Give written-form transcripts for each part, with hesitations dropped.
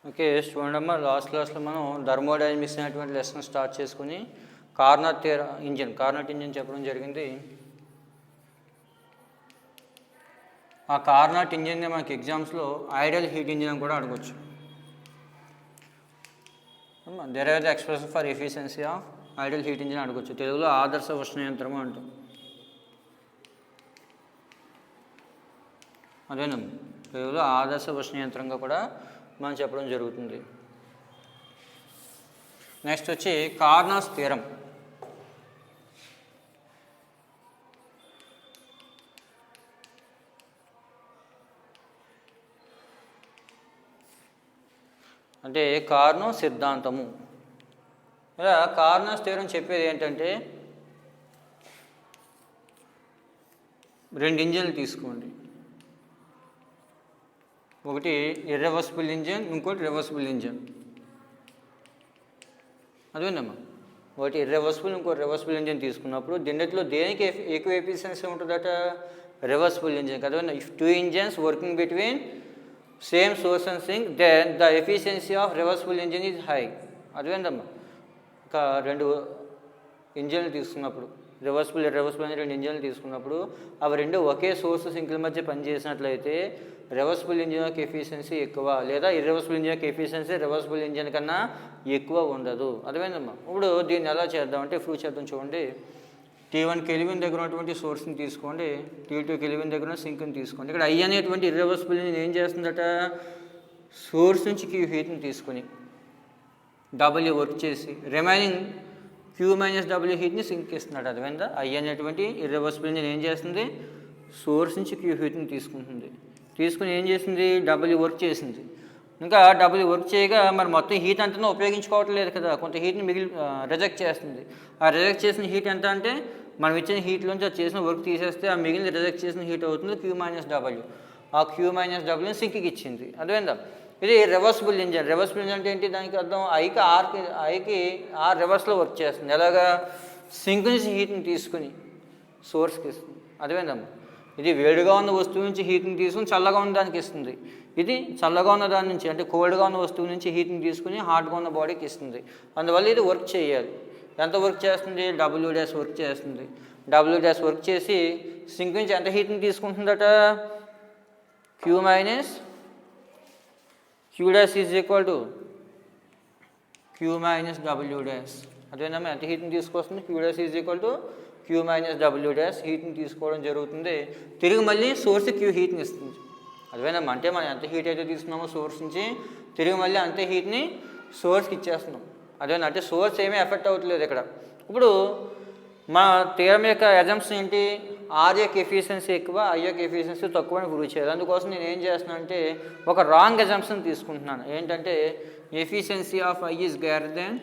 Okay చూడండి అమ్మా, last క్లాస్లో మనం థర్మోడైనమిక్స్ అనేటువంటి లెసన్ స్టార్ట్ చేసుకుని కార్నట్ ఇంజిన్ చెప్పడం జరిగింది. ఆ కార్నట్ ఇంజిన్ని మనకి ఎగ్జామ్స్లో ఐడియల్ హీట్ ఇంజిన్ అని కూడా అడగవచ్చు. Derive the expression for efficiency of ideal heat engine అడగవచ్చు. తెలుగులో ఆదర్శ ఉష్ణ యంత్రము అంటాం. అదేనమ్మా, తెలుగులో ఆదర్శ ఉష్ణ యంత్రంగా కూడా మనం చెప్పడం జరుగుతుంది. నెక్స్ట్ వచ్చి కార్నాస్ థియరం. అంటే కార్నో సిద్ధాంతము. ఇలా కార్నాస్ థియరం చెప్పేది ఏంటంటే, రెండు ఇంజిన్లు తీసుకోండి, ఒకటి ఇర్రివర్సిబుల్ ఇంజిన్, ఇంకోటి రివర్సిబుల్ ఇంజిన్. అదేనమ్మా, ఒకటి ఇర్రివర్సిబుల్, ఇంకోటి రివర్సిబుల్ ఇంజిన్ తీసుకున్నప్పుడు దీంట్లో దేనికి ఎక్కువ ఎఫిషియన్సీ ఉంటుందట? రివర్సిబుల్ ఇంజిన్ కదా. If two engines working between same source and sink, then the efficiency of reversible engine is high. అదేందమ్మా, ఒక రెండు ఇంజిన్లు తీసుకున్నప్పుడు, రివర్సిబుల్ అని రెండు ఇంజిన్లు తీసుకున్నప్పుడు అవి రెండు ఒకే సోర్స్ సింక్ల మధ్య పనిచేసినట్లయితే రివర్సిబుల్ ఇంజిన్ యొక్క ఎఫిషియన్సీ ఎక్కువ, లేదా ఇర్రివర్సిబుల్ ఇంజిన్ యొక్క ఎఫిషియన్సీ రివర్సిబుల్ ఇంజిన్ కన్నా ఎక్కువ ఉండదు. అర్థమైందమ్మా. ఇప్పుడు దీన్ని ఎలా చేద్దామంటే ప్రూవ్ చేద్దాం. చూడండి, T1 కెల్విన్ దగ్గర ఉన్నటువంటి సోర్స్ని తీసుకోండి, T2 కెల్విన్ దగ్గర ఉన్న సింక్ని తీసుకోండి. ఇక్కడ I అనేటువంటి ఇర్రివర్సిబుల్ ఇంజిన్ ఏం చేస్తుందట? సోర్స్ నుంచి Q హీట్ని తీసుకొని W వర్క్ చేసి రిమైనింగ్ Q మైనస్ W హీట్ని సింక్ ఇస్తున్నాడు. అర్థమైందా? I అనేటువంటి ఇర్రివర్సిబుల్ ఇంజిన్ ఏం చేస్తుంది? సోర్స్ నుంచి Q హీట్ని తీసుకుంటుంది. తీసుకుని ఏం చేసింది? W వర్క్ చేసింది. ఇంకా W వర్క్ చేయగా మరి మొత్తం హీట్ అంతా ఉపయోగించుకోవట్లేదు కదా, కొంత హీట్ని రిజెక్ట్ చేస్తుంది. ఆ రిజెక్ట్ చేసిన హీట్ ఎంత అంటే, మనం ఇచ్చిన హీట్లోంచి అది చేసిన వర్క్ తీసేస్తే ఆ మిగిలిన రిజెక్ట్ చేసిన హీట్ అవుతుంది Q మైనస్ W. ఆ Q మైనస్ Wని సింక్కి ఇచ్చింది. అర్థమైందా? ఇది రివర్సిబుల్ ఇంజిన్. రివర్సిబుల్ ఇంజిన్ అంటే ఏంటి? దానికి అర్థం ఐకి ఆర్ రివర్స్లో వర్క్ చేస్తుంది. ఎలాగా? సింక్ నుంచి హీట్ని తీసుకుని సోర్స్కి ఇస్తుంది. అర్థమైందమ్మా. ఇది వేడిగా ఉన్న వస్తువు నుంచి హీట్ని తీసుకుని చల్లగా ఉన్న దానికి ఇస్తుంది. ఇది చల్లగా ఉన్న దాని నుంచి, అంటే కోల్డ్గా ఉన్న వస్తువు నుంచి హీట్ని తీసుకుని హాట్గా ఉన్న బాడీకి ఇస్తుంది. అందువల్ల ఇది వర్క్ చేయాలి. ఎంత వర్క్ చేస్తుంది? W' వర్క్ చేస్తుంది. W' వర్క్ చేసి సింక్ నుంచి ఎంత హీట్ని తీసుకుంటుందట? Q minus Q' is equal to Q minus W'. అదేనమ్మా, ఎంత హీట్ని తీసుకొస్తుంది? Q' is equal to Q minus W' హీట్ని తీసుకోవడం జరుగుతుంది. తిరిగి మళ్ళీ సోర్స్ Q హీట్ని ఇస్తుంది. అదేనమ్మా, అంటే మనం ఎంత హీట్ అయితే తీసుకున్నామో సోర్స్ నుంచి, తిరిగి మళ్ళీ అంతే హీట్ని సోర్స్కి ఇచ్చేస్తున్నాం. అదేనా, అంటే సోర్స్ ఏమీ ఎఫెక్ట్ అవ్వట్లేదు ఇక్కడ. ఇప్పుడు మా థియరం యొక్క అజంప్షన్ ఏంటి? R యొక్క ఎఫిషియన్సీ ఎక్కువ, I యొక్క ఎఫిషియన్సీ తక్కువ అని ప్రూవ్ చేయాలి. అందుకోసం నేను ఏం చేస్తున్నాను అంటే ఒక రాంగ్ అజంప్షన్ తీసుకుంటున్నాను. ఏంటంటే efficiency of I is greater than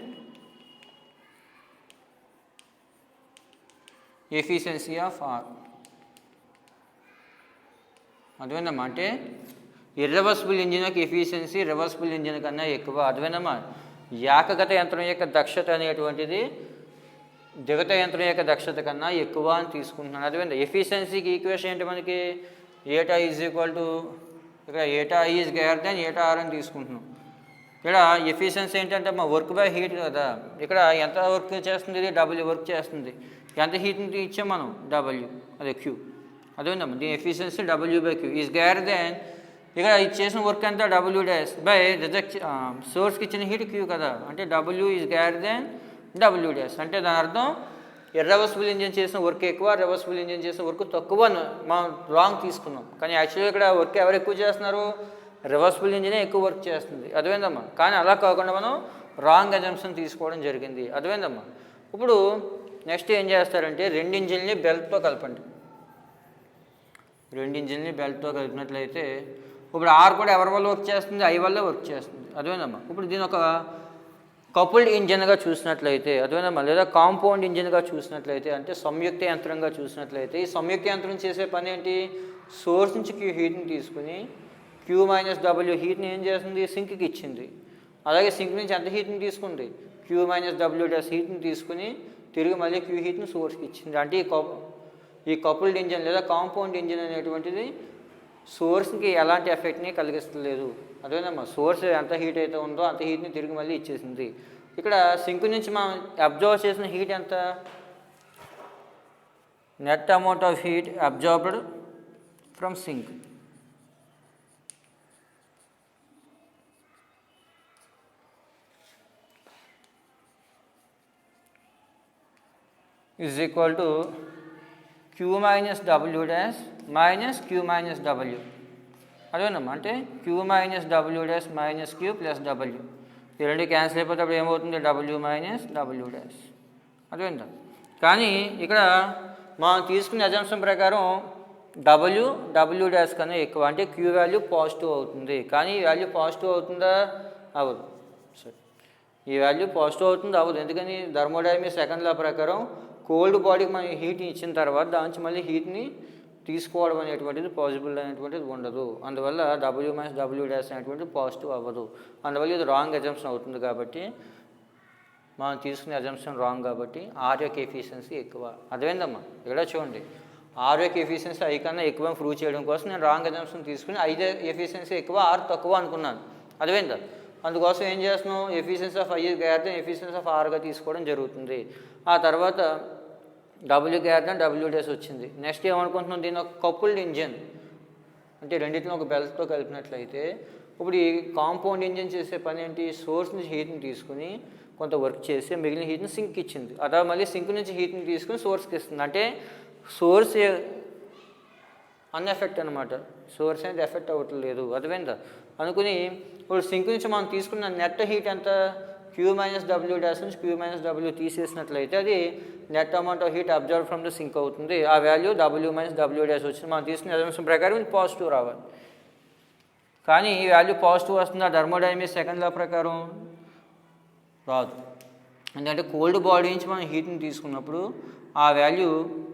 efficiency of R. అర్థమైందమ్మా, అంటే ఇర్రివర్సిబుల్ ఇంజిన్ యొక్క ఎఫిషియన్సీ రివర్సిబుల్ ఇంజిన్ కన్నా ఎక్కువ. అర్థమైందమ్మా. ఏకగత యంత్రం యొక్క దక్షత అనేటువంటిది దిగత యంత్రం యొక్క దక్షత కన్నా ఎక్కువ అని తీసుకుంటున్నాను. అర్థమైందా? ఎఫిషియన్సీకి ఈక్వేషన్ ఏంటి మనకి? ఏటా ఈజ్ ఈక్వల్ టు, ఇక్కడ ఏటా I ఈజ్ గ్రేటర్ దెన్ ఏటా R అని తీసుకుంటున్నాం. ఇక్కడ ఎఫిషియన్సీ ఏంటంటే మా వర్క్ బై హీట్ కదా. ఇక్కడ ఎంత వర్క్ చేస్తుంది? ఇది W వర్క్ చేస్తుంది. ఎంత హీట్ని ఇచ్చాం మనం? W, అదే Q. అదేందమ్మా, దీని efficiency W/Q is greater then, ఇక్కడ ఇది చేసిన వర్క్ అంతా W' బై రిజెక్ట్ సోర్స్కి ఇచ్చిన హీట్ Q కదా. అంటే W is greater than W'. అంటే దాని అర్థం ఇర్రివర్సిబుల్ ఇంజిన్ చేసిన వర్క్ ఎక్కువ, రివర్సిబుల్ ఇంజిన్ చేసిన వర్క్ తక్కువ మనం రాంగ్ తీసుకున్నాం. కానీ యాక్చువల్గా ఇక్కడ వర్క్ ఎవరు ఎక్కువ చేస్తున్నారు? రివర్సిబుల్ ఇంజినే ఎక్కువ వర్క్ చేస్తుంది. అర్థమైందమ్మా. కానీ అలా కాకుండా మనం రాంగ్ అజంప్షన్ తీసుకోవడం జరిగింది. అర్థమైందమ్మా. ఇప్పుడు నెక్స్ట్ ఏం చేస్తారంటే రెండు ఇంజిన్ని బెల్ట్తో కలపండి. రెండు ఇంజిన్ని బెల్ట్తో కలిపినట్లయితే ఇప్పుడు R కూడా ఎవరి వల్ల వర్క్ చేస్తుంది? I వల్ల వర్క్ చేస్తుంది. అదేనమ్మా. ఇప్పుడు దీని ఒక కపుల్డ్ ఇంజిన్గా చూసినట్లయితే, అదేనమ్మా, లేదా కాంపౌండ్ ఇంజిన్గా చూసినట్లయితే, అంటే సంయుక్త యంత్రంగా చూసినట్లయితే, ఈ సంయుక్త యంత్రం చేసే పని ఏంటి? సోర్స్ నుంచి Q హీట్ని తీసుకుని Q మైనస్ W హీట్ని ఏం చేస్తుంది? సింక్కి ఇచ్చింది. అలాగే సింక్ నుంచి ఎంత హీట్ని తీసుకుంది? Q మైనస్ W' హీట్ని తీసుకుని తిరిగి మళ్ళీ Q హీట్ని సోర్స్కి ఇచ్చింది. అంటే ఈ కపుల్డ్ ఇంజిన్ లేదా కాంపౌండ్ ఇంజిన్ అనేటువంటిది సోర్స్కి ఎలాంటి ఎఫెక్ట్ని కలిగిస్తలేదు. అదేనమ్మా, సోర్స్ ఎంత హీట్ అయితే ఉందో అంత హీట్ని తిరిగి మళ్ళీ ఇచ్చేసింది. ఇక్కడ సింక్ నుంచి మనం అబ్జర్వ్ చేసిన హీట్ ఎంత? Net amount of heat absorbed from sink is equal to Q minus W dash minus Q minus W. అదేనమ్మా, అంటే Q minus W dash minus Q plus W. ఈ రెండు క్యాన్సిల్ అయిపోతే ఏమవుతుంది? W minus W dash. అదేంట. కానీ ఇక్కడ మనం తీసుకునే అజంప్షన్ ప్రకారం W dash కన్నా ఎక్కువ, అంటే Q వాల్యూ పాజిటివ్ అవుతుంది. కానీ ఈ వాల్యూ పాజిటివ్ అవుతుందా? అవ్వదు. సరే, ఈ వాల్యూ పాజిటివ్ అవుతుంది అవ్వదు. ఎందుకని? థర్మోడైనమిక్స్ సెకండ్ లా ప్రకారం కోల్డ్ బాడీకి మనం హీట్ని ఇచ్చిన తర్వాత దాని నుంచి మళ్ళీ హీట్ని తీసుకోవడం అనేటువంటిది పాసిబుల్ అనేటువంటిది ఉండదు. అందువల్ల W minus W dash అనేటువంటిది పాజిటివ్ అవ్వదు. అందువల్ల ఇది రాంగ్ అజంప్షన్ అవుతుంది. కాబట్టి మనం తీసుకునే అజంప్షన్ రాంగ్. కాబట్టి ఆర్ యొక్క ఎఫిషియన్సీ ఎక్కువ. అదేందమ్మా, ఇక్కడ చూడండి, ఆర్ యొక్క ఎఫిషియన్సీ ఐ కన్నా ఎక్కువ ప్రూవ్ చేయడం కోసం నేను రాంగ్ అజంప్షన్ తీసుకుని ఐ ఎఫిషియన్సీ ఎక్కువ ఆర్ తక్కువ అనుకున్నాను. అదేందా, అందుకోసం ఏం చేస్తున్నాం? Efficiency of I greater than efficiency of ఆర్గా తీసుకోవడం జరుగుతుంది. ఆ తర్వాత W greater than W dash వచ్చింది. నెక్స్ట్ ఏమనుకుంటున్నాం? దీని ఒక కపుల్డ్ ఇంజిన్, అంటే రెండింటిని ఒక బెల్ట్తో కలిపినట్లయితే ఇప్పుడు ఈ కాంపౌండ్ ఇంజిన్ చేసే పని ఏంటి? సోర్స్ నుంచి హీట్ని తీసుకుని కొంత వర్క్ చేసి మిగిలిన హీట్ని సింక్ ఇచ్చింది. అలా మళ్ళీ సింక్ నుంచి హీట్ని తీసుకుని సోర్స్కి ఇస్తుంది. అంటే సోర్స్ అన్ఎఫెక్ట్ అనమాట. సోర్స్ అనేది ఎఫెక్ట్ అవ్వట్లేదు. అర్థమైందా? అనుకుని ఇప్పుడు సింక్ నుంచి మనం తీసుకున్న నెట్ హీట్ ఎంత? Q minus W dash నుంచి Q minus W తీసేసినట్లయితే అది net amount of heat absorb from the sink అవుతుంది. ఆ value W minus W dash వచ్చింది. మనం తీసుకున్న అజంప్షన్ ప్రకారం ఇది పాజిటివ్ రావాలి. కానీ ఈ వాల్యూ పాజిటివ్ వస్తుంది ఆ థర్మోడైనమిక్స్ సెకండ్ లా ప్రకారం రాదు. ఎందుకంటే కోల్డ్ బాడీ నుంచి మనం హీట్ని తీసుకున్నప్పుడు ఆ వాల్యూ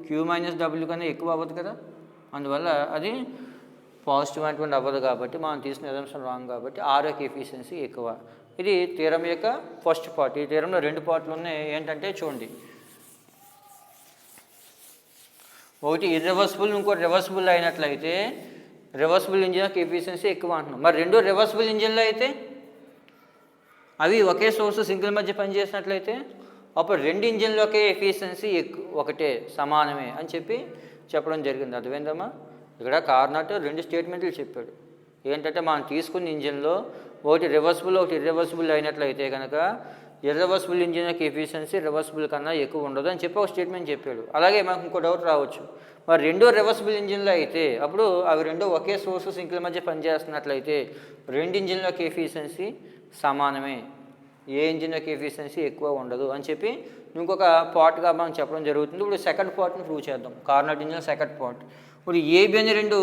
Q minus W కన్నా ఎక్కువ అవ్వదు కదా. అందువల్ల అది పాజిటివ్ అనేటువంటి అవ్వదు. కాబట్టి మనం తీసుకునే అజంప్షన్ రాంగ్. కాబట్టి ఆర్ యొక్క ఎఫిషియన్సీ ఎక్కువ. ఇది థీరం యొక్క ఫస్ట్ పార్ట్. ఈ థీరంలో రెండు పార్ట్లు ఉన్నాయి. ఏంటంటే చూడండి, ఒకటి ఇర్రివర్సిబుల్, ఇంకోటి రివర్సిబుల్ అయినట్లయితే రివర్సిబుల్ ఇంజిన్ యొక్క ఎఫిషియన్సీ ఎక్కువ అంటున్నాం. మరి రెండు రివర్సిబుల్ ఇంజిన్లు అయితే అవి ఒకే సోర్స్ సింగిల్ మధ్య పనిచేసినట్లయితే అప్పుడు రెండు ఇంజిన్లకే ఎఫిషియన్సీ ఒకటే, సమానమే అని చెప్పడం జరిగింది. అర్థమైందమ్మా? ఇక్కడ కార్నాట్ రెండు స్టేట్మెంట్లు చెప్పాడు. ఏంటంటే మనం తీసుకున్న ఇంజిన్లో ఒకటి రివర్సిబుల్ ఒకటి ఇర్రివర్సిబుల్ అయినట్లయితే కనుక ఇర్రివర్సిబుల్ ఇంజిన్ యొక్క ఎఫిషియన్సీ రివర్సిబుల్ కన్నా ఎక్కువ ఉండదు అని చెప్పి ఒక స్టేట్మెంట్ చెప్పాడు. అలాగే మనకు ఇంకో డౌట్ రావచ్చు, మరి రెండో రివర్సిబుల్ ఇంజిన్లో అయితే అప్పుడు అవి రెండు ఒకే సోర్స్ సింక్ల మధ్య పనిచేస్తున్నట్లయితే రెండు ఇంజిన్ల యొక్క ఎఫిషియన్సీ సమానమే, ఏ ఇంజిన్ యొక్క ఎఫిషియన్సీ ఎక్కువ ఉండదు అని చెప్పి ఇంకొక పార్ట్గా మనం చెప్పడం జరుగుతుంది. ఇప్పుడు సెకండ్ పార్ట్ని ప్రూవ్ చేద్దాం. Carnot engine second part. ఇప్పుడు ఏబి అని రెండు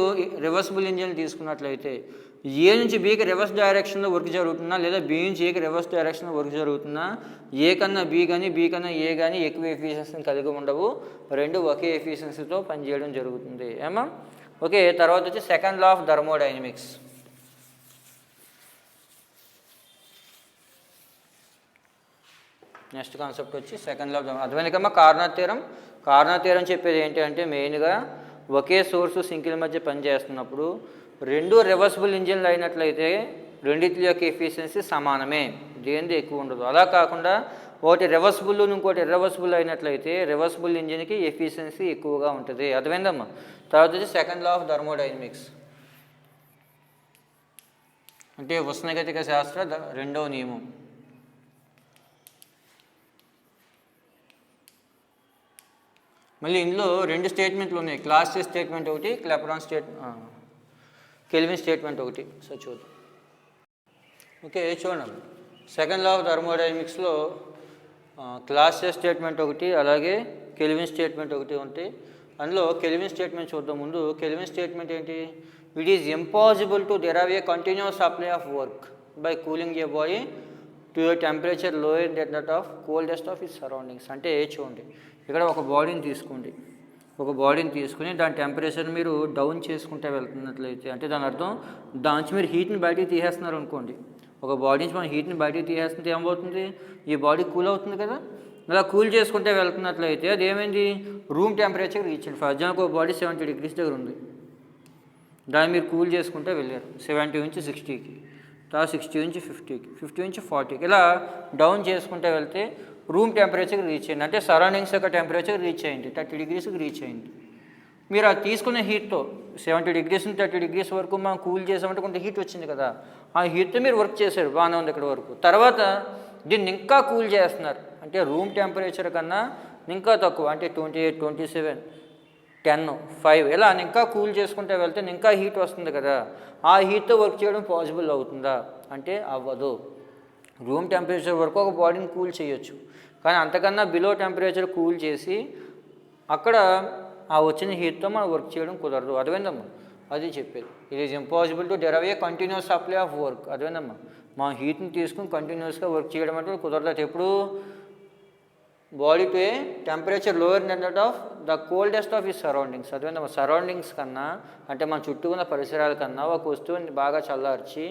రివర్సిబుల్ ఇంజిన్లు తీసుకున్నట్లయితే ఏ నుంచి బీకి రివర్స్ డైరెక్షన్లో వర్క్ జరుగుతున్నా లేదా బి నుంచి ఏకి రివర్స్ డైరెక్షన్లో వర్క్ జరుగుతున్నా ఏ కన్నా బి కానీ బి కన్నా ఏ కానీ ఎక్కువ ఎఫిషియన్సీని కలిగి ఉండవు. రెండు ఒకే ఎఫిషియన్సీతో పనిచేయడం జరుగుతుంది. ఏమా? ఓకే. తర్వాత వచ్చి second law of thermodynamics. Next concept వచ్చి సెకండ్ లా ఆఫ్ అర్థమైంది కమ్మా. కార్నాట్ థియరం చెప్పేది ఏంటి అంటే మెయిన్గా ఒకే సోర్సు సింకిల్ మధ్య పనిచేస్తున్నప్పుడు రెండు రివర్సిబుల్ ఇంజిన్లు అయినట్లయితే రెండింటి యొక్క ఎఫిషియన్సీ సమానమే, దేనిది ఎక్కువ ఉండదు. అలా కాకుండా ఒకటి రివర్సిబుల్ ఇంకోటి ఇర్రివర్సిబుల్ అయినట్లయితే రివర్సిబుల్ ఇంజిన్కి ఎఫిషియన్సీ ఎక్కువగా ఉంటుంది. అర్థమైందమ్మా? తర్వాత వచ్చి సెకండ్ లా ఆఫ్ థర్మోడైనమిక్స్ అంటే ఉష్ణగతిక శాస్త్ర రెండవ నియమం. మళ్ళీ ఇందులో రెండు స్టేట్మెంట్లు ఉన్నాయి. క్లాస్ స్టేట్మెంట్ ఒకటి, క్లాపెరాన్ కెల్విన్ స్టేట్మెంట్ ఒకటి. సో చూద్దాం. ఓకే, చూడండి. సెకండ్ లా ఆఫ్ థర్మోడైనమిక్స్లో క్లాస్ స్టేట్మెంట్ ఒకటి అలాగే కెల్విన్ స్టేట్మెంట్ ఒకటి ఉంటాయి. అందులో కెల్విన్ స్టేట్మెంట్ చూద్దాం. ముందు కెల్విన్ స్టేట్మెంట్ ఏంటి? It is impossible to derive a continuous supply of work by cooling a body to a temperature lower than that of coldest of its surroundings. అంటే చూడండి, ఇక్కడ ఒక బాడీని తీసుకోండి. ఒక బాడీని తీసుకుని దాని టెంపరేచర్ మీరు డౌన్ చేసుకుంటే వెళ్తున్నట్లయితే అంటే దాని అర్థం దాని మీరు హీట్ని బయటికి తీసేస్తున్నారు అనుకోండి. ఒక బాడీ నుంచి మనం హీట్ని బయటికి తీసేస్తుంటే ఏమవుతుంది? ఈ బాడీ కూల్ అవుతుంది కదా. అలా కూల్ చేసుకుంటే వెళ్తున్నట్లయితే అది ఏమైంది? Room temperature reach. For example ఒక బాడీ 70 degrees దగ్గర ఉంది. దాన్ని మీరు కూల్ చేసుకుంటే వెళ్ళారు 70 నుంచి 60కి, తర్వాత 60 నుంచి 50కి, 50 నుంచి 40కి, ఇలా డౌన్ చేసుకుంటే వెళ్తే రూమ్ టెంపరేచర్కి రీచ్ అయ్యింది. అంటే సరౌండింగ్స్ యొక్క టెంపరేచర్ రీచ్ అయ్యింది, 30 డిగ్రీస్కి రీచ్ అయ్యింది. మీరు అది తీసుకునే హీట్తో 70 డిగ్రీస్ నుంచి 30 డిగ్రీస్ వరకు మనం కూల్ చేసామంటే కొంత హీట్ వచ్చింది కదా, ఆ హీట్తో మీరు వర్క్ చేశారు, బాగానే ఉంది ఇక్కడ వరకు. తర్వాత దీన్ని ఇంకా కూల్ చేస్తున్నారు, అంటే రూమ్ టెంపరేచర్ కన్నా ఇంకా తక్కువ, అంటే 28, 27, 10, 5 ఇలా ఇంకా కూల్ చేసుకుంటే వెళ్తే ఇంకా హీట్ వస్తుంది కదా, ఆ హీట్తో వర్క్ చేయడం పాసిబుల్ అవుతుందా అంటే అవ్వదు. రూమ్ టెంపరేచర్ వరకు ఒక బాడీని కూల్ చేయొచ్చు, కానీ అంతకన్నా బిలో టెంపరేచర్ కూల్ చేసి అక్కడ ఆ వచ్చిన హీట్తో మనం వర్క్ చేయడం కుదరదు. అర్థమైందమ్మా? అది చెప్పేది. It is impossible to derive a continuous supply of work. అర్థమైందమ్మా? మా హీట్ని తీసుకుని కంటిన్యూస్గా వర్క్ చేయడం అంటే కుదరదు. ఎప్పుడు body to a temperature lower than that of the coldest of ఈ సరౌండింగ్స్. అర్థమైందమ్మా? సరౌండింగ్స్ కన్నా అంటే మన చుట్టూ ఉన్న పరిసరాల కన్నా ఒక వస్తువుని బాగా చల్లార్చి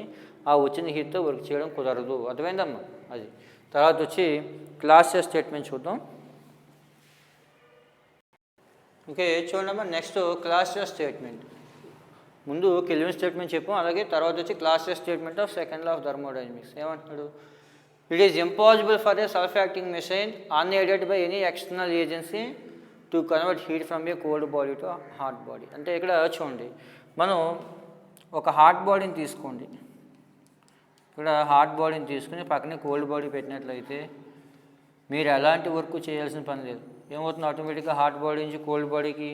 ఆ వచ్చిన హీట్తో వర్క్ చేయడం కుదరదు. అర్థమైందమ్మా? అది. తర్వాత వచ్చి క్లాస్ స్టేట్మెంట్ చూద్దాం. ఓకే, చూడమ్మా. Next Clausius statement. ముందు కెల్విన్ స్టేట్మెంట్ చెప్పాం, అలాగే తర్వాత వచ్చి Clausius statement of second law of thermodynamics. ఏమంటున్నాడు? It is impossible for a self acting machine unaided by any external agency to convert heat from a cold body to hot body. అంటే ఇక్కడ చూడండి, మనం ఒక హాట్ బాడీని తీసుకోండి, ఇక్కడ hot బాడీని తీసుకుని పక్కనే కోల్డ్ బాడీ పెట్టినట్లయితే మీరు ఎలాంటి వర్క్ చేయాల్సిన పని లేదు. ఏమవుతుంది? ఆటోమేటిక్గా హాట్ బాడీ నుంచి కోల్డ్ బాడీకి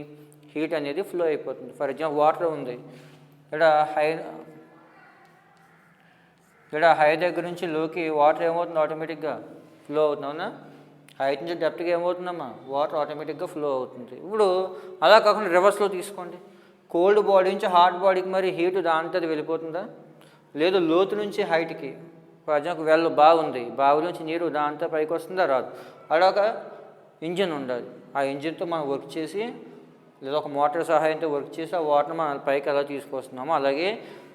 హీట్ అనేది ఫ్లో అయిపోతుంది. ఫర్ ఎగ్జాంపుల్ వాటర్ ఉంది, ఇక్కడ హై దగ్గర నుంచి లోకి వాటర్ ఏమవుతుంది? ఆటోమేటిక్గా ఫ్లో అవుతుంది. అవునా? హైట్ నుంచి డెప్త్గా ఏమవుతుందమ్మా? వాటర్ ఆటోమేటిక్గా ఫ్లో అవుతుంది. ఇప్పుడు అలా కాకుండా రివర్స్లో తీసుకోండి, కోల్డ్ బాడీ నుంచి హాట్ బాడీకి మరి హీట్ దాంతో వెళ్ళిపోతుందా? లేదు. లోతు నుంచి హైట్కి, ఫర్ ఎగ్జాంపుల్ వెల్ బాగుంది, బావి నుంచి నీరు దాంతో పైకి వస్తుందా? రాదు. అడొక ఇంజిన్ ఉండాలి, ఆ ఇంజిన్తో మనం వర్క్ చేసి లేదా ఒక మోటార్ సహాయంతో వర్క్ చేసి ఆ వాటర్ని మనం పైకి ఎలా తీసుకొస్తున్నామో అలాగే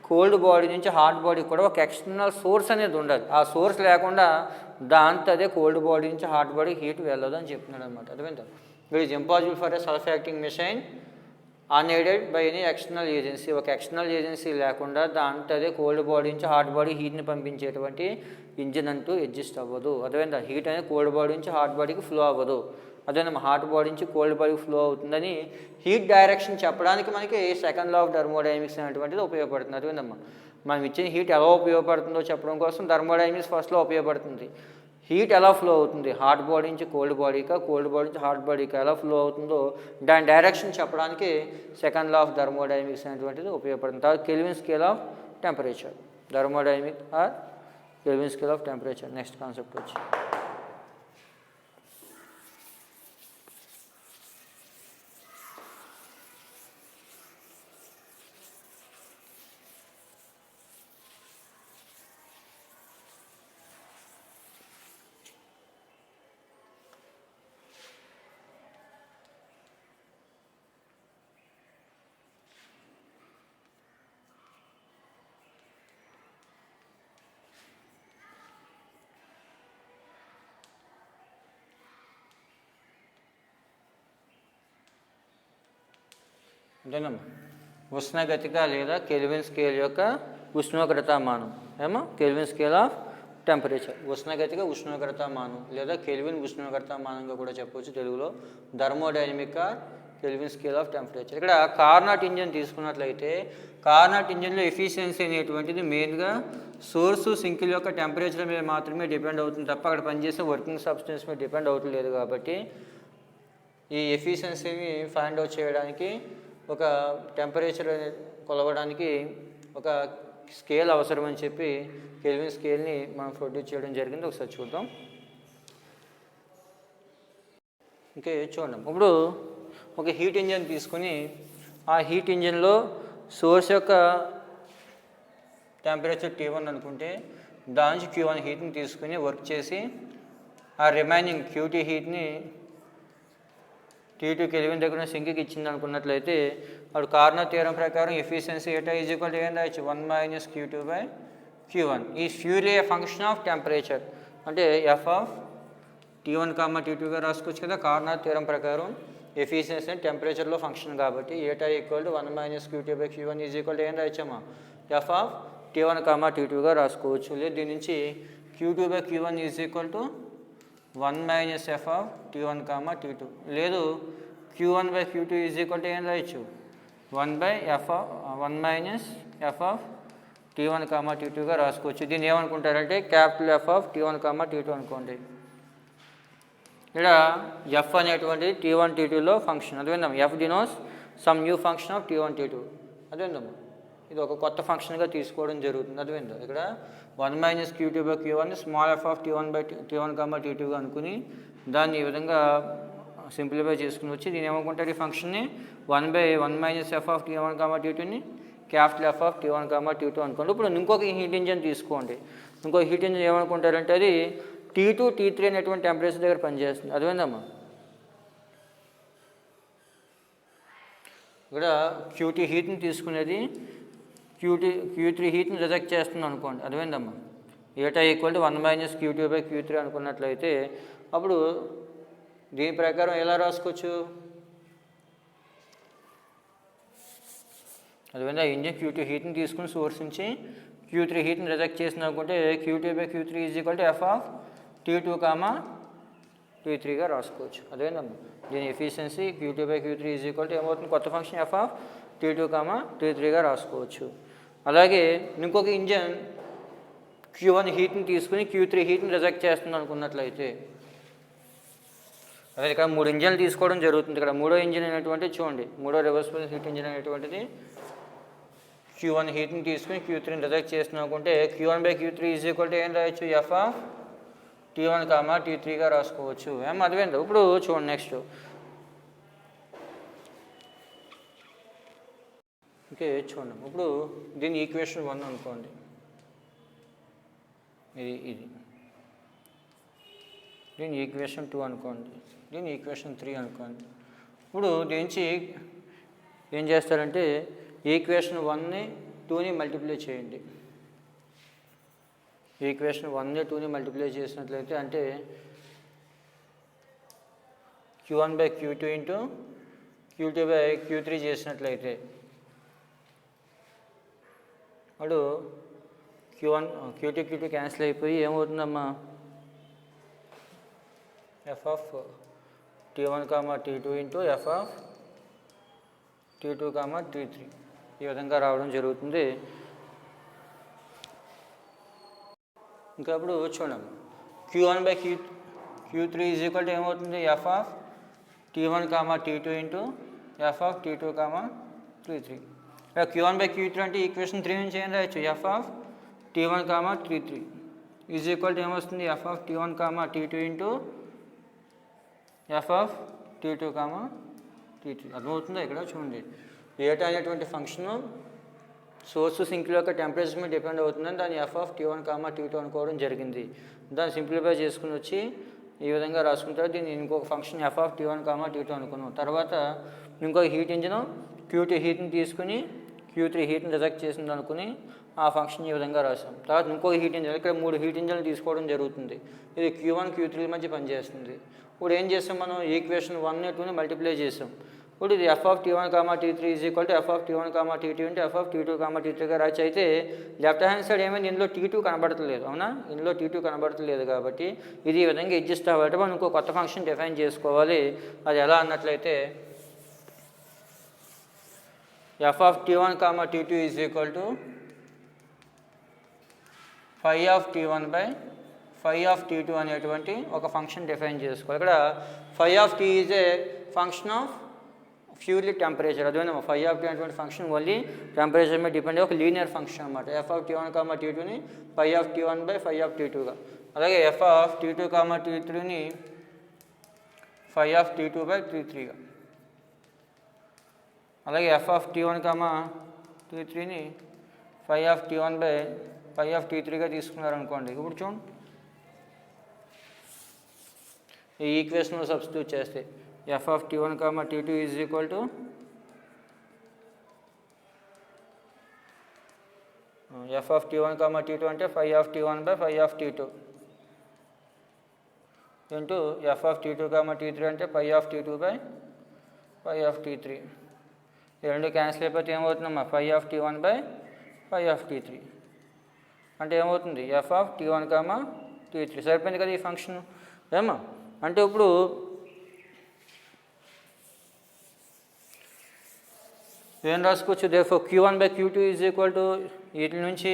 కోల్డ్ బాడీ నుంచి హాట్ బాడీ కూడా ఒక ఎక్స్టర్నల్ సోర్స్ అనేది ఉండాలి. ఆ సోర్స్ లేకుండా దాంతో అదే కోల్డ్ బాడీ నుంచి హాట్ బాడీ హీట్ వెళ్ళదు అని చెప్తున్నాడు అనమాట. అర్థమైందా? It is impossible for a self acting machine unaided by any external agency. ఒక ఎక్స్టర్నల్ ఏజెన్సీ లేకుండా దాంతో అదే కోల్డ్ బాడీ నుంచి హాట్ బాడీ హీట్ని పంపించేటువంటి ఇంజిన్ అంటూ ఎగ్జిస్ట్ అవ్వదు. అదేవిధంగా హీట్ అనేది కోల్డ్ బాడీ నుంచి హాట్ బాడీకి ఫ్లో అవ్వదు. అదేవిధంగా హాట్ బాడీ నుంచి కోల్డ్ బాడీకి ఫ్లో అవుతుందని హీట్ డైరెక్షన్ చెప్పడానికి మనకి సెకండ్ లా ఆఫ్ థర్మోడైనమిక్స్ అనేటువంటిది ఉపయోగపడుతుంది. అదేవిధంగా మనం ఇచ్చిన హీట్ ఎలా ఉపయోగపడుతుందో చెప్పడం కోసం థర్మోడైనమిక్స్ ఫస్ట్లో ఉపయోగపడుతుంది. హీట్ ఎలా ఫ్లో అవుతుంది, హాట్ బాడీ నుంచి కోల్డ్ బాడీకా, కోల్డ్ బాడీ నుంచి హాట్ బాడీకా ఎలా ఫ్లో అవుతుందో దాని డైరెక్షన్ చెప్పడానికి సెకండ్ లా ఆఫ్ థర్మోడైనమిక్స్ అనేటువంటిది ఉపయోగపడుతుంది. తర్వాత Kelvin scale of temperature, thermodynamic or Kelvin scale of temperature. Next concept వచ్చి అంతేనమ్మా. ఉష్ణగతిక లేదా కెల్విన్ స్కేల్ యొక్క ఉష్ణోగ్రతమానం. ఏమో కెల్విన్ స్కేల్ ఆఫ్ టెంపరేచర్. ఉష్ణగతిక ఉష్ణోగ్రతమానం లేదా కెల్విన్ ఉష్ణోగ్రతమానంగా కూడా చెప్పవచ్చు తెలుగులో. Thermodynamic or Kelvin scale of temperature. ఇక్కడ కార్నాట్ ఇంజిన్ తీసుకున్నట్లయితే కార్నాట్ ఇంజిన్లో ఎఫిషియన్సీ అనేటువంటిది మెయిన్గా సోర్సు సింకిల్ యొక్క టెంపరేచర్ మీద మాత్రమే డిపెండ్ అవుతుంది తప్ప అక్కడ పనిచేసే వర్కింగ్ సబ్స్టెన్స్ మీద డిపెండ్ అవుతలేదు. కాబట్టి ఈ ఎఫిషియన్సీని ఫైండ్ అవుట్ చేయడానికి ఒక టెంపరేచర్ కొలవడానికి ఒక స్కేల్ అవసరం అని చెప్పి కెల్విన్ స్కేల్ని మనం ప్రొడ్యూస్ చేయడం జరిగింది. ఒకసారి చూద్దాం. ఓకే, చూడండి. ఇప్పుడు ఒక హీట్ ఇంజిన్ తీసుకుని ఆ హీట్ ఇంజిన్లో సోర్స్ యొక్క టెంపరేచర్ T1 అనుకుంటే దాని నుంచి Q1 హీట్ని తీసుకుని వర్క్ చేసి ఆ రిమైనింగ్ QT హీట్ని T2 కెల్విన్ దగ్గర సింక్కి ఇచ్చింది అనుకున్నట్లయితే అప్పుడు కార్నర్ థియరం ప్రకారం efficiency eta is equal to ఏం రాయొచ్చు? 1 - Q2/Q1 ఈ purely A function of temperature. అంటే F ఆఫ్ T1, T2గా రాసుకోవచ్చు కదా కార్నర్ థియరం ప్రకారం. ఎఫిషియన్సీ అంటే టెంపరేచర్లో ఫంక్షన్ కాబట్టి ఏటా equal to 1 minus Q2 by Q1 is equal to ఏం రాయొచ్చమ్మా ఎఫ్ ఆఫ్ T1 కామా T2గా రాసుకోవచ్చు. లేదు దీని నుంచి Q2 by Q1 is equal to 1 minus F of T1 comma T2. లేదు Q1 by Q2 is equal to ఏం రాయొచ్చు 1 minus F of T1 comma T2గా రాసుకోవచ్చు. దీన్ని ఏమనుకుంటారంటే capital F of T1 comma T2 అనుకోండి. ఇక్కడ ఎఫ్ అనేటువంటిది T1 T2లో ఫంక్షన్ అదేవిధంగా F denotes some new function of T1 T2 అదేవిధంగా ఇది ఒక కొత్త ఫంక్షన్గా తీసుకోవడం జరుగుతుంది. అదేవిధంగా ఇక్కడ 1 minus Q2 by Q1 small F of T1 by T1 comma T2గా అనుకుని దాన్ని ఈ విధంగా సింప్లిఫై చేసుకుని వచ్చి దీన్ని ఏమనుకుంటారు ఈ ఫంక్షన్ని 1 minus F of T1 comma T2ని capital F of T1 comma T2 అనుకోండి. ఇప్పుడు ఇంకొక హీట్ ఇంజిన్ తీసుకోండి. ఇంకొక హీట్ ఇంజిన్ ఏమనుకుంటారంటే అది T2 T3 అనేటువంటి టెంపరేచర్ దగ్గర పనిచేస్తుంది. అదేవిధమ్మా ఇక్కడ Q2 హీట్ని తీసుకునేది Q3 హీట్ని రిజెక్ట్ చేస్తుంది అనుకోండి. అదేవిధమ్మా ఏటా equal to 1 minus Q2 by Q3 అనుకున్నట్లయితే అప్పుడు దీని ప్రకారం ఎలా రాసుకోవచ్చు అదేవిధంగా ఇంజిన్ Q2 హీట్ని తీసుకుని సోర్స్ నుంచి Q3 హీట్ని రిజెక్ట్ చేసింది అనుకుంటే Q2 by Q3 is equal to F of T2 comma T3గా రాసుకోవచ్చు. అదేవిధంగా దీని efficiency Q2 by Q3 is equal to ఏమవుతుంది కొత్త function F of T2 comma T3గా రాసుకోవచ్చు. అలాగే ఇంకొక ఇంజన్ Q1 హీట్ని తీసుకుని Q3 హీట్ని రిజెక్ట్ చేస్తుంది అనుకున్నట్లయితే అదే ఇక్కడ 3 ఇంజన్లు తీసుకోవడం జరుగుతుంది. ఇక్కడ మూడో ఇంజిన్ అనేటువంటి చూడండి మూడో రివర్సిబుల్ హీట్ ఇంజిన్ అనేటువంటిది Q1 హీట్ని తీసుకుని Q3ని రిజెక్ట్ చేస్తుంది అనుకుంటే Q1 by Q3 is equal to ఏం రాయొచ్చు ఎఫ్ ఆఫ్ T1 కామా T3గా రాసుకోవచ్చు. అదేవిధంగా ఇప్పుడు చూడండి నెక్స్ట్ ఓకే చూడండి ఇప్పుడు దీని ఈక్వేషన్ 1 అనుకోండి ఇది దీని ఈక్వేషన్ 2 అనుకోండి దీని ఈక్వేషన్ 3 అనుకోండి. ఇప్పుడు దీనికి ఏం చేస్తారంటే ఈక్వేషన్ 1ని 2ని మల్టిప్లై చేయండి. ఈక్వేషన్ 1ని 2ని మల్టిప్లై చేసినట్లయితే అంటే Q1 by Q2 into Q2 by Q3 చేసినట్లయితే అప్పుడు Q2 క్యాన్సిల్ అయిపోయి ఏమవుతుందమ్మా F of T1 comma T2 into F of T2 comma T3 ఈ విధంగా రావడం జరుగుతుంది. ఇంకా ఇప్పుడు చూడండి Q1 by Q3 is equal to ఏమవుతుంది F of T1 comma T2 into F of T2 comma T3. ఇక్కడ Q1 బై Q3 అంటే ఈక్వేషన్ 3 నుంచి ఏం రాయొచ్చు F of T1 comma T3 is equal to ఏమొస్తుంది F of T1 comma T2 into F of T2 comma T3. అర్థమవుతుందా ఇక్కడ చూడండి ఏటా అనేటువంటి ఫంక్షను సోర్స్ సింక్లో యొక్క టెంపరేచర్ మీద డిపెండ్ అవుతుందని దాన్ని F of T1 comma T2 అనుకోవడం జరిగింది. దాన్ని సింప్లిఫై చేసుకుని వచ్చి ఈ విధంగా రాసుకుంటారు. దీన్ని ఇంకొక function F of T1 comma T2 అనుకున్నాం. తర్వాత ఇంకొక హీట్ ఇంజిన్ Q2 హీట్ని తీసుకుని Q3 హీట్ని రిజెక్ట్ చేసింది అనుకుని ఆ ఫంక్షన్ ఈ విధంగా రాసాం. తర్వాత ఇంకొక హీట్ ఇంజిన్ ఇక్కడ 3 హీట్ ఇంజిన్లు తీసుకోవడం జరుగుతుంది. ఇది Q1 Q3 మధ్య పనిచేస్తుంది. ఇప్పుడు ఏం చేస్తాం మనం ఈక్వేషన్ 1ని 2ని మల్టిప్లై చేసాం. ఇప్పుడు ఇది F of T1 comma T3 is equal to F of T1 comma T2 into F of T2 comma T3గా రాచి అయితే లెఫ్ట్ హ్యాండ్ సైడ్ ఏమైంది ఇందులో T2 కనబడతలేదు అవునా ఇందులో T2 కనబడతలేదు కాబట్టి ఇది ఈ విధంగా అడ్జస్ట్ అవ్వాలి. మనం ఇంకో కొత్త ఫంక్షన్ డిఫైన్ చేసుకోవాలి. అది ఎలా అన్నట్లయితే F of T1 comma T2 is equal to phi of T1 by phi of T2 అనేటువంటి ఒక ఫంక్షన్ డిఫైన్ చేసుకోవాలి. ఇక్కడ phi of T is a function of purely temperature. అదేవిధంగా ఫై ఆఫ్ T అనేటువంటి ఫంక్షన్ ఓన్లీ టెంపరేచర్ మీద depend అయ్యే ఒక linear function అనమాట. ఎఫ్ ఆఫ్ T1 కామా T2ని phi of T1 by phi of T2గా అలాగే ఎఫ్ ఆఫ్ T2 కామా T3ని ఫై ఆఫ్ T2 బై T3గా అలాగే ఎఫ్ ఆఫ్ T1 కామా T3ని phi of T1 by phi of T3గా తీసుకున్నారనుకోండి. ఇప్పుడు చూడండి ఈ ఈక్వేషన్లో సబ్స్టిట్యూట్ చేస్తే F of T1 comma T2 is equal to F of T1 comma T2 అంటే phi of T1 by phi of T2 into F of T2 comma T3 అంటే phi of T2 by phi of T3. ఈ రెండు cancel అయిపోతే ఏమవుతుందమ్మా phi of T1 by phi of T3 అంటే ఏమవుతుంది F of T1, T3. సరిపోయింది కదా ఈ ఫంక్షన్ ఏమా. అంటే ఇప్పుడు ఏం రాసుకోవచ్చు therefore Q1 by Q2 is equal to వీటి నుంచి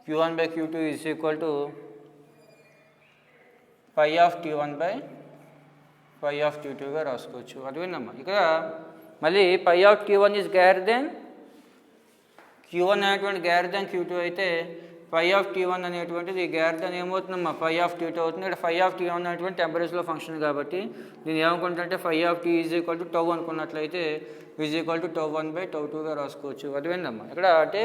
Q1 by Q2 is equal to phi of T1 by phi of T2గా రాసుకోవచ్చు. అర్థమైందమ్మా. ఇక్కడ మళ్ళీ phi of T1 is greater than Q1 అనేటువంటి గ్రేటర్ దెన్ Q2 అయితే ఫై ఆఫ్ T1 అనేటువంటిది గ్రేటర్ దెన్ ఏమవుతుందమ్మా ఫై ఆఫ్ T2 అవుతుంది. ఇక్కడ ఫై ఆఫ్ T1 అనేటువంటి టెంపరేచర్లో ఫంక్షన్ కాబట్టి నేను ఏమనుకుంటుంటే phi of T is equal to tau అనుకున్నట్లయితే is equal to tau one by టౌ2గా రాసుకోవచ్చు. అర్థమైందమ్మా. ఇక్కడ అంటే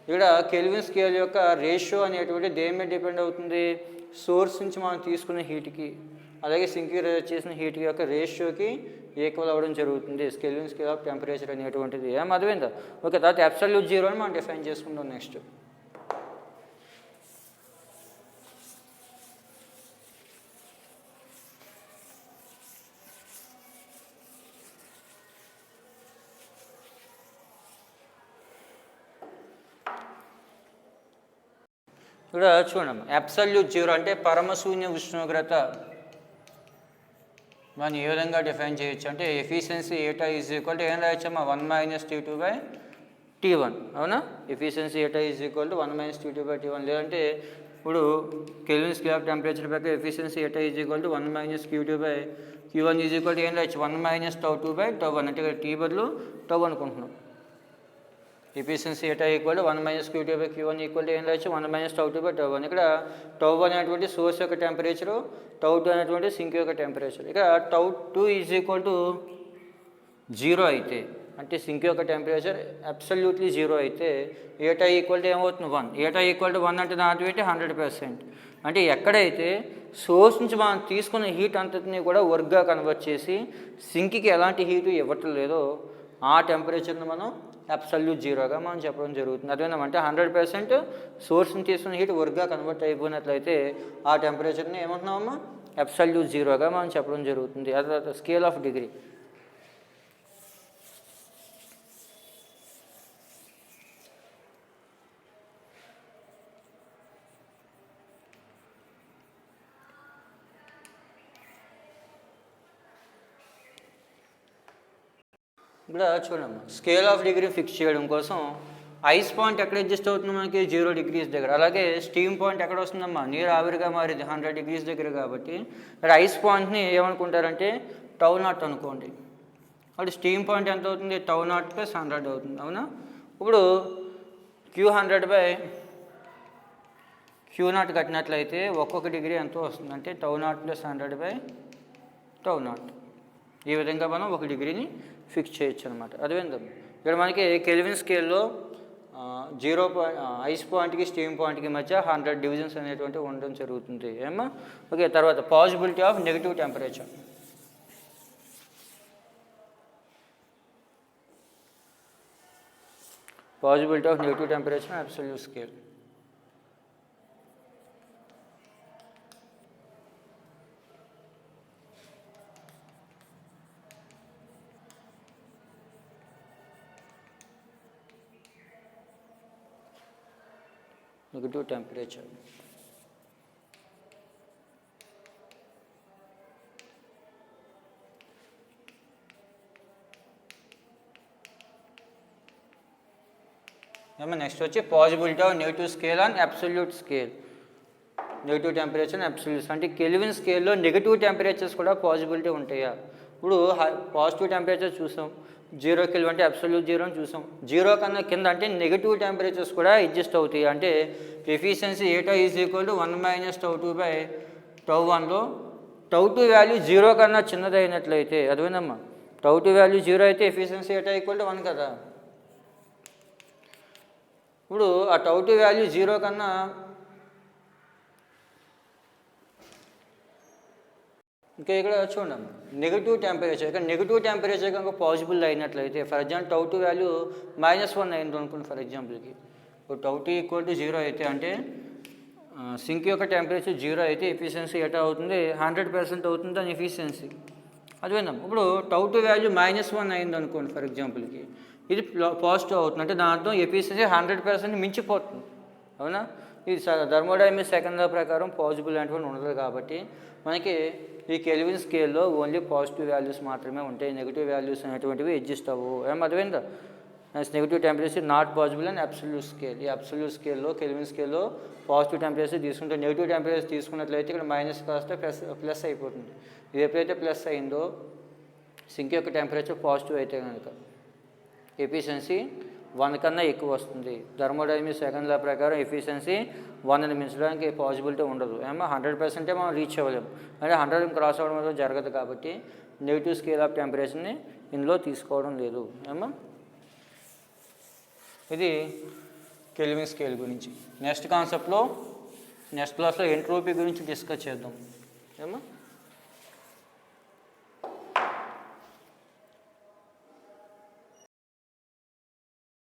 ఇక్కడ కెల్విన్ స్కేల్ యొక్క రేషియో అనేటువంటి దేని మీద డిపెండ్ అవుతుంది, సోర్స్ నుంచి మనం తీసుకున్న హీట్కి అలాగే సింక్కి చేసిన హీట్ యొక్క రేషియోకి ఈక్వల్ అవ్వడం జరుగుతుంది కెల్విన్ స్కేల్ ఆఫ్ టెంపరేచర్ అనేటువంటిది. ఏం అర్థమైందా? ఓకే, తర్వాత అబ్సల్యూట్ జీరో అని మనం డిఫైన్ చేసుకుంటాం నెక్స్ట్. ఇక్కడ చూడమ్మా, అబ్సల్యూట్ జీరో అంటే పరమశూన్య ఉష్ణోగ్రత మనం ఏ విధంగా డిఫైన్ చేయొచ్చు అంటే efficiency eta is equal to ఏం రాయొచ్చమ్మా 1 - T2 బై T1. అవునా? Efficiency eta is equal to 1 - T2 by T1. లేదంటే ఇప్పుడు కెల్విన్ స్కేల్ ఆఫ్ టెంపరేచర్ ప్రకారం efficiency eta is equal to 1 - Q2 by Q1 is equal to ఏం రాయొచ్చు 1 - tau two by టౌ1. అంటే ఇక్కడ T బదులు టౌ అనుకుంటున్నాం. ఎఫిషియన్సీ ఏటా equal to 1 - Q2 by Q1 equal to ఏం రాయొచ్చు 1 - టౌ2 బై టౌ1. ఇక్కడ టౌ1 అనేటువంటి సోర్స్ యొక్క టెంపరేచరు, టౌ2 అనేటువంటి సింక్ యొక్క టెంపరేచర్. ఇక టౌ2 ఈజ్ ఈక్వల్ టు 0 అయితే అంటే సింక్ యొక్క టెంపరేచర్ అబ్సల్యూట్లీ 0 అయితే ఏటా ఈక్వల్ టు ఏమవుతుంది 1. ఏటా ఈక్వల్ టు 1 అంటే దాని ఏంటి 100%. అంటే ఎక్కడైతే సోర్స్ నుంచి మనం తీసుకున్న హీట్ అంతటిని కూడా వర్క్గా కన్వర్ట్ చేసి సింక్కి ఎలాంటి హీటు ఇవ్వటం లేదో ఆ టెంపరేచర్ని మనం అబ్సల్యూట్ జీరోగా మనం చెప్పడం జరుగుతుంది. అదేమంటే 100% సోర్స్ని తీసుకున్న హీట్ వర్క్గా కన్వర్ట్ అయిపోయినట్లయితే ఆ టెంపరేచర్ని ఏమంటున్నామమ్మా అబ్సల్యూట్ జీరోగా మనం చెప్పడం జరుగుతుంది. అది స్కేల్ ఆఫ్ డిగ్రీ. ఇక్కడ చూడమ్మా, స్కేల్ ఆఫ్ డిగ్రీ ఫిక్స్ చేయడం కోసం ఐస్ పాయింట్ ఎక్కడ అడ్జస్ట్ అవుతుంది మనకి 0 degrees దగ్గర. అలాగే స్టీమ్ పాయింట్ ఎక్కడ వస్తుందమ్మా నీరు ఆవిరిగా మారింది 100 degrees దగ్గర. కాబట్టి ఇక్కడ ఐస్ పాయింట్ని ఏమనుకుంటారంటే టౌ0 అనుకోండి. అప్పుడు స్టీమ్ పాయింట్ ఎంత అవుతుంది టౌ0 + 100 అవుతుంది. అవునా? ఇప్పుడు Q100 బై Q0 కట్టినట్లయితే ఒక్కొక్క డిగ్రీ ఎంతో వస్తుంది అంటే టౌ0 + 100 బై టౌ0. ఈ విధంగా మనం 1 డిగ్రీని ఫిక్స్ చేయొచ్చు అనమాట. అదేవిధంగా ఇక్కడ మనకి కెల్విన్ స్కేల్లో 0 ఐస్ పాయింట్కి స్టీమ్ పాయింట్కి మధ్య 100 డివిజన్స్ అనేటువంటి ఉండడం జరుగుతుంది. ఏమో ఓకే. తర్వాత possibility of negative temperature. Possibility of negative temperature absolute scale. Negative temperature. Next వచ్చి possibility of negative scale and absolute scale. Negative temperature and absolutes అంటే కెల్విన్ స్కేల్లో నెగిటివ్ టెంపరేచర్స్ కూడా పాసిబిలిటీ ఉంటాయా? ఇప్పుడు పాజిటివ్ టెంపరేచర్ చూసాం, 0 kelvin అంటే absolute zero అని చూసాం. 0 కన్నా కింద అంటే నెగిటివ్ టెంపరేచర్స్ కూడా అడ్జస్ట్ అవుతాయి. అంటే efficiency eta is equal to 1 - tau two by టౌ1లో టౌ2 వాల్యూ 0 కన్నా చిన్నదైనట్లయితే అదేనమ్మా టౌ2 వాల్యూ 0 అయితే ఎఫిషియన్సీ ఏటా ఈక్వల్ టు 1 కదా. ఇప్పుడు ఆ టౌ2 వాల్యూ 0 కన్నా ఇంకా ఇక్కడ చూడండి నెగిటివ్ టెంపరేచర్. ఇక్కడ నెగిటివ్ టెంపరేచర్ కనుక పాసిబుల్ అయినట్లయితే ఫర్ ఎగ్జాంపుల్ టౌ2 వాల్యూ -1 అయింది అనుకోండి ఫర్ ఎగ్జాంపుల్కి. ఇప్పుడు టౌ2 ఈక్వల్ టు 0 అయితే అంటే సింక్ యొక్క టెంపరేచర్ 0 అయితే ఎఫిషియన్సీ ఎటా అవుతుంది 100% అవుతుంది దాని ఎఫిషియన్సీ. అర్థమైందా? ఇప్పుడు టౌ2 వాల్యూ -1 అయింది అనుకోండి ఫర్ ఎగ్జాంపుల్కి, ఇది పాజిటివ్ అవుతుంది, అంటే దాని అర్థం ఎఫిషియన్సీ 100% మించిపోతుంది. అవునా? ఇది థర్మోడైనమిక్స్ సెకండ్ లా ప్రకారం పాజిబుల్ అనేటువంటి ఉండదు కాబట్టి మనకి ఈ కెల్విన్ స్కేల్లో ఓన్లీ పాజిటివ్ వాల్యూస్ మాత్రమే ఉంటాయి, నెగిటివ్ వాల్యూస్ అనేటువంటివి ఎగ్జిస్ట్ అవ్వవు. అర్థమైందా? Negative temperature not possible and absolute scale. ఈ అబ్సల్యూట్ స్కేల్లో కెల్విన్ స్కేల్లో పాజిటివ్ టెంపరేచర్ తీసుకుంటే, నెగిటివ్ టెంపరేచర్ తీసుకున్నట్లయితే ఇక్కడ మైనస్ కాస్త ప్లస్ అయిపోతుంది. ఇది ఎప్పుడైతే ప్లస్ అయిందో సింక్ యొక్క టెంపరేచర్ పాజిటివ్ అయితే కనుక ఎఫిషియన్సీ 1 కన్నా ఎక్కువ వస్తుంది. థర్మోడైనమిక్స్ సెకండ్ లా ప్రకారం ఎఫిషియన్సీ 1ని మించడానికి పాసిబిలిటీ ఉండదు. 100% మనం రీచ్ అవ్వలేము, అంటే 100 క్రాస్ అవ్వడం వల్ల జరగదు కాబట్టి నెగిటివ్ స్కేల్ ఆఫ్ టెంపరేచర్ని ఇందులో తీసుకోవడం లేదు. ఇది కెల్విన్ స్కేల్ గురించి. నెక్స్ట్ క్లాస్లో ఎంట్రోపీ గురించి డిస్కస్ చేద్దాం.